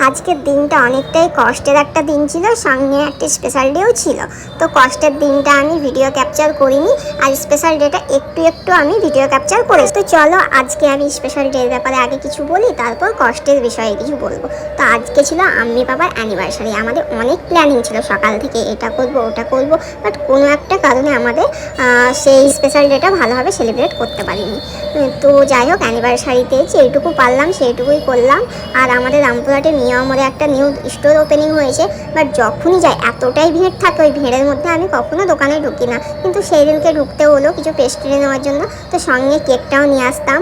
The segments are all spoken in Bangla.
আজকের দিনটা অনেকটাই কষ্টের একটা দিন ছিল, সঙ্গে একটা স্পেশাল ডেও ছিল। তো কষ্টের দিনটা আমি ভিডিও ক্যাপচার করিনি, আর স্পেশাল ডেটা একটু একটু আমি ভিডিও ক্যাপচার করেছি। তো চলো আজকে আমি স্পেশাল ডের ব্যাপারে আগে কিছু বলি, তারপর কষ্টের বিষয়ে কিছু বলবো। তো আজকে ছিল আম্মি বাবার অ্যানিভার্সারি। আমাদের অনেক প্ল্যানিং ছিল সকাল থেকে, এটা করবো ওটা করবো, বাট কোনো একটা কারণে আমাদের সেই স্পেশাল ডেটা ভালোভাবে সেলিব্রেট করতে পারিনি। তো যাই হোক, অ্যানিভার্সারিতে যেইটুকু পারলাম সেইটুকুই করলাম। আর আমাদের রামপুরহাটে মিয়ামরে একটা নিউ স্টোর ওপেনিং হয়েছে, বাট যখনই যাই এতটাই ভিড় থাকে, ওই ভিড়ের মধ্যে আমি কখনো দোকানে ঢুকি না। কিন্তু সেই দিনকে ঢুকতে হলো কিছু পেস্ট্রি নেওয়ার জন্য, তো সঙ্গে কেকটাও নিয়ে আসতাম।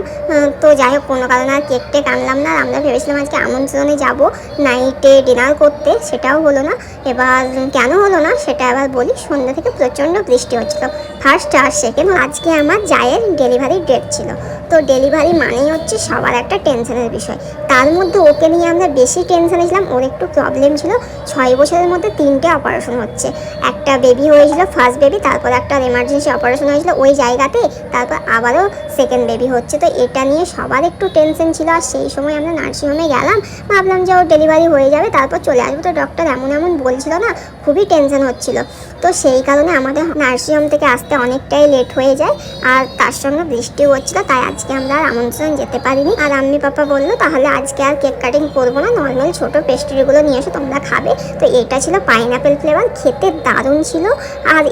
তো যাই হোক, কোনো কারণে আর কেক টেক আনলাম না। আমরা ভেবেছিলাম আজকে আমন্ত্রণে যাব নাইটে ডিনার করতে, সেটাও হলো না। এবার কেন হলো না সেটা এবার বলি। সন্ধ্যা থেকে প্রচণ্ড বৃষ্টি হচ্ছিল, ফার্স্ট আর সেকেন্ড। আজকে আমার জায়ের ডেলিভারির ডেট ছিল। তো ডেলিভারি মানেই হচ্ছে সবার একটা টেনশনের বিষয়। তার মধ্যে ওকে নিয়ে আমরা বেশি টেনশনে ছিলাম। ওর একটু প্রবলেম ছিল, 6 বছরের মধ্যে 3টে অপারেশন হচ্ছে। একটা বেবি হয়েছিল, ফার্স্ট বেবি, তারপর একটা এমার্জেন্সি অপারেশন হয়েছিল ওই জায়গাতে, তারপর আবারও সেকেন্ড বেবি হচ্ছে। তো এটা নিয়ে সবার একটু টেনশন ছিল। আর সেই সময় আমরা নার্সিংহোমে গেলাম, ভাবলাম যে ওর ডেলিভারি হয়ে যাবে তারপর চলে আসবো। তো ডক্টর এমন এমন বলছিল না, খুবই টেনশন হচ্ছিল। তো সেই কারণে আমাদের নার্সিংহোম থেকে আসতে অনেকটাই লেট হয়ে যায়, আর তার সঙ্গে বৃষ্টিও হচ্ছিল। তাই আজকে আমরা আর আমন্ত্রণ যেতে পারিনি। আর আম্মি পাপা বললো তাহলে আজকে আর কেক কাটিং করবো না, নর্মাল ছোটো পেস্ট্রিগুলো নিয়ে এসো, তোমরা খাবে। তো এটা ছিল পাইনঅ্যাপেল ফ্লেভার, খেতে দারুণ ছিল। আর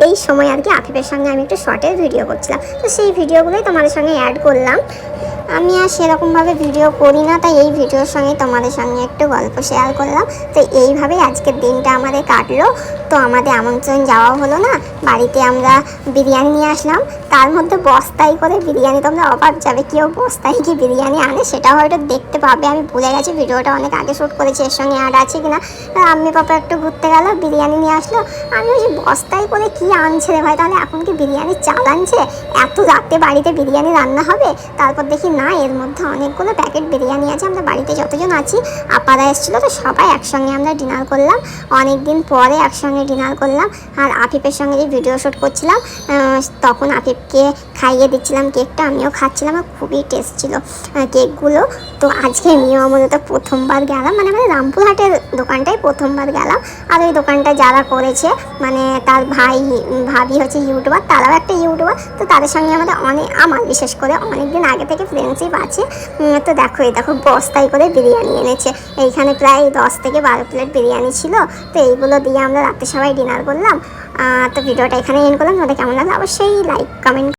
এই সময় আর কি আফিফের সঙ্গে আমি একটু শর্টের ভিডিও করছিলাম, তো সেই ভিডিওগুলোই তোমাদের সঙ্গে অ্যাড করলাম। আমি আর সেরকমভাবে ভিডিও করি না, তাই এই ভিডিওর সঙ্গে তোমাদের সঙ্গে একটু গল্প শেয়ার করলাম। তো এইভাবেই আজকের দিনটা আমাদের কাটলো। তো আমাদের আমন্ত্রণ যাওয়া হলো না, বাড়িতে আমরা বিরিয়ানি নিয়ে আসলাম। তার মধ্যে বস্তায় করে বিরিয়ানি, তোমরা অবাক যাবে কেউ বস্তায় কি বিরিয়ানি আনে, সেটাও হয়তো দেখতে পাবে। আমি ভুলে গেছি, ভিডিওটা অনেক আগে শ্যুট করেছি, এর সঙ্গে অ্যাড আছে কিনা। আম্মি পাপা একটু ঘুরতে গেল, বিরিয়ানি নিয়ে আসলো। আমি ওই বস্তায় করে কি আনছে রে ভাই, তাহলে এখন কি বিরিয়ানির চাল আনছে? এত রাতে বাড়িতে বিরিয়ানি রান্না হবে? তারপর দেখি না, এর মধ্যে অনেকগুলো প্যাকেট বিরিয়ানি আছে। আমরা বাড়িতে যতজন আছি, আপারা এসেছিলো, তো সবাই একসঙ্গে আমরা ডিনার করলাম। অনেক দিন পরে একসঙ্গে ডিনার করলাম। আর আফিফের সঙ্গে যে ভিডিও শ্যুট করছিলাম, তখন আফিফকে খাইয়ে দিচ্ছিলাম কেকটা, আমিও খাচ্ছিলাম। আর খুবই টেস্ট ছিল কেকগুলো। তো আজকে মিয়ামরে তো প্রথমবার গেলাম, মানে আমাদের রামপুরহাটের দোকানটাই প্রথমবার গেলাম। আর ওই দোকানটা যারা করেছে, মানে তার ভাবি হচ্ছে ইউটিউবার, তারাও একটা ইউটিউবার। তো তাদের সঙ্গে আমার বিশেষ করে অনেক দিন আগে থেকে ফ্রেন্ডশিপ আছে। তো দেখো, এই দেখো বস্তায় করে বিরিয়ানি এনেছে। এইখানে প্রায় 10 থেকে 12 প্লেট বিরিয়ানি ছিল। তো এইগুলো দিয়ে আমরা রাতে সবাই ডিনার করলাম। তো ভিডিওটা এখানে এন্ড করলাম। তোমাদের কেমন লাগলো অবশ্যই লাইক কমেন্ট